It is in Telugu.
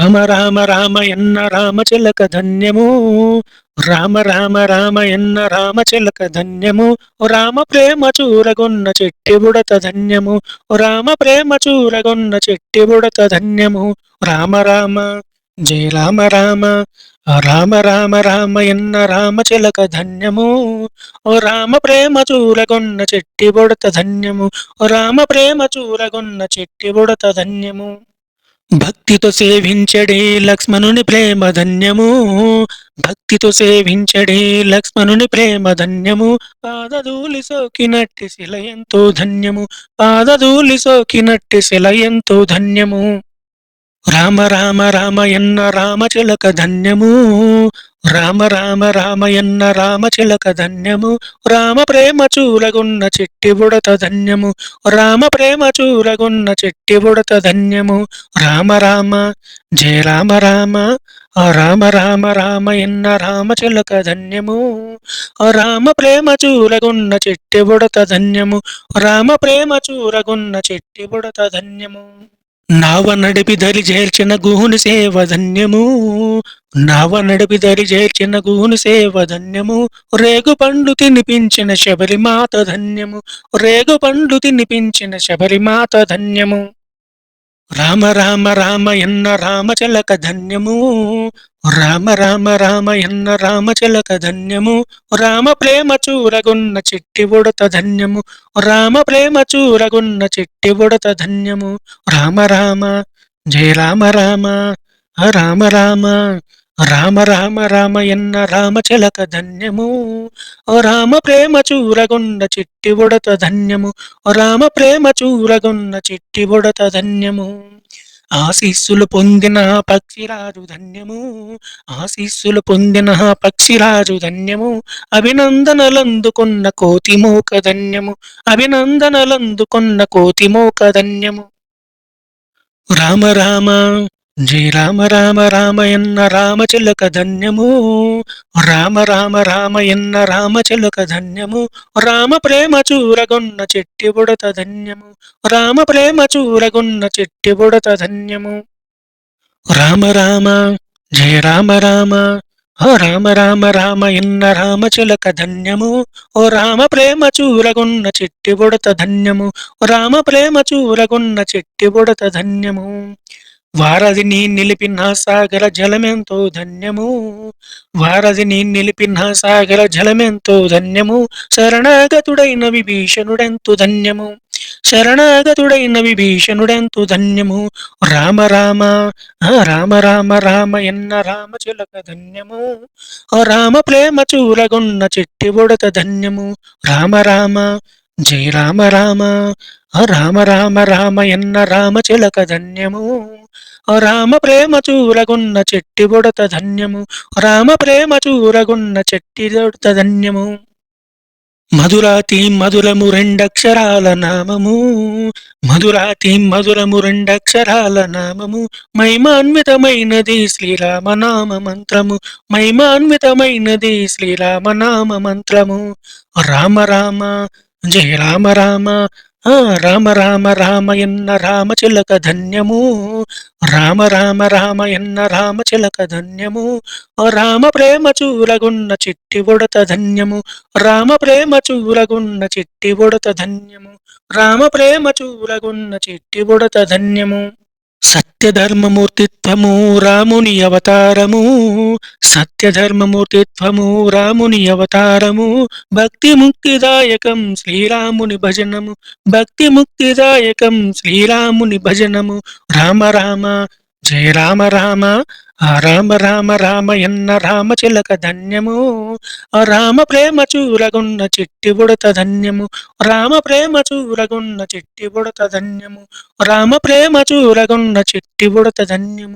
రామ రామ రామయన్న రామచిలక ధన్యము. రామ రామ రామయన్న రామచిలక ధన్యము. రామ ప్రేమ చూరగొన్న చెట్టి బుడత ధన్యము. రామ ప్రేమ చూరగొన్న చెట్టి బుడత ధన్యము. రామ రామ జయ రామ రామ. రామ రామ రామయన్న రామచిలక ధన్యము. ఓ రామ ప్రేమ చూరగొన్న చెట్టి బుడత ధన్యము. ఓ రామ ప్రేమ చూరగొన్న చెట్టి బుడత ధన్యము. భక్తితో సేవించడే లక్ష్మణుని ప్రేమ ధన్యము. భక్తితో సేవించడే లక్ష్మణుని ప్రేమ ధన్యము. పాదధూళి సోకినట్టి శిల ఎంతో ధన్యము. పాదధూళి సోకినట్టి శిల ఎంతో ధన్యము. రామ రామ రామయన్న రామచిలక ధన్యము. రామ రామ రామయన్న రామచిలక ధన్యము. రామ ప్రేమ చూరగొన్న చెట్టి బుడత ధన్యము. రామ ప్రేమ చూరగొన్న చెట్టి బుడత ధన్యము. రామ రామ జయ రామ రామ. రామ రామ రామయన్న రామచిలక ధన్యము. రామ ప్రేమ చూరగొన్న చెట్టి బుడత ధన్యము. రామ ప్రేమ చూరగొన్న చెట్టి బుడత ధన్యము. నావ నడిపి దరి చేర్చిన గుహుని సేవ ధన్యము. నావ నడిపి దరి చేర్చిన గుహుని సేవ ధన్యము. రేగు పండ్లు తినిపించిన శబరిమాత ధన్యము. రేగు పండ్లు తినిపించిన శబరిమాత ధన్యము. రామ రామ రామయన్న రామచిలక ధన్యము. రామ రామ రామయన్న రామచిలక ధన్యము. రామ ప్రేమ చూరగొన్న చెట్టి బుడత ధన్యము. రామ ప్రేమ చూరగొన్న చెట్టి బుడత ధన్యము. రామ రామ జయ రామ రామ. రామ రామ రామ రామ రామయన్న రామచిలక ధన్యము. రామ ప్రేమ చూరగొన్న చెట్టి బుడత ధన్యము. రామ ప్రేమ చూరగొన్న చెట్టి బుడత ధన్యము. ఆశీస్సులు పొందిన పక్షిరాజు ధన్యము. ఆశీస్సులు పొందిన పక్షిరాజు ధన్యము. అభినందనలందుకున్న కోతిమోక ధన్యము. అభినందనలందుకున్న కోతిమోక ధన్యము. రామ రామ జయ రామ రామ రామయన్న రామచిలక ధన్యము. రామ రామ రామయన్న రామచిలక ధన్యము. రామ ప్రేమ చూరగొన్న చెట్టి బుడత ధన్యము. రామ ప్రేమ చూరగొన్న చెట్టి బుడత ధన్యము. రామ రామ జయ రామ రామ. రామ రామ రామయన్న రామచిలక ధన్యము. ఓ రామ ప్రేమ చూరగొన్న చెట్టి బుడత ధన్యము. రామ ప్రేమ చూరగొన్న చెట్టి బుడత ధన్యము. వారధిని నిలిపిన సాగర జలమెంతో ధన్యము. వారధిని నిలిపిన సాగర జలమెంతో ధన్యము. శరణాగతుడైన విభీషణుడెంతో ధన్యము. శరణాగతుడైన విభీషణుడెంతో ధన్యము. రామ రామ రామ రామ రామయన్న రామచిలక ధన్యము. రామ ప్రేమ చూరగొన్న చెట్టి బుడత ధన్యము. రామ రామ జయ రామ రామ. రామ రామ రామయన్న రామచిలక ధన్యము. రామ ప్రేమ చూరగొన్న చెట్టి బుడత ధన్యము. రామ ప్రేమ చూరగొన్న చెట్టి బుడత ధన్యము. మధురాతి మధురము రెండక్షరాల నామము. మధురాతి మధురము రెండక్షరాల నామము. మహిమాన్వితమైనది శ్రీరామనామ మంత్రము. మహిమాన్వితమైనది శ్రీరామనామ మంత్రము. రామ రామ జయ రామ రామ. రామ రామ రామయన్న రామచిలక ధన్యము. రామ రామ రామయన్న రామచిలక ధన్యము. రామ ప్రేమ చూరగొన్న చెట్టి బుడత ధన్యము. రామ ప్రేమ చూరగొన్న చెట్టి బుడత ధన్యము. రామ ప్రేమ చూరగొన్న చెట్టి బుడత ధన్యము. సత్యధర్మమూర్తిత్వము రాముని అవతారము. సత్యధర్మమూర్తిత్వము రాముని అవతారము. భక్తి ముక్తిదాయకం శ్రీరాముని భజనము. భక్తి ముక్తిదాయకం శ్రీరాముని భజనము. రామ రామ జయ రామ రామ. రామ రామ రామయన్న రామచిలక ధన్యము. రామ ప్రేమ చూరగొన్న చెట్టి బుడత ధన్యము. రామ ప్రేమ చూరగొన్న చెట్టి బుడత ధన్యము. రామ ప్రేమ చూరగొన్న చెట్టి బుడత ధన్యము.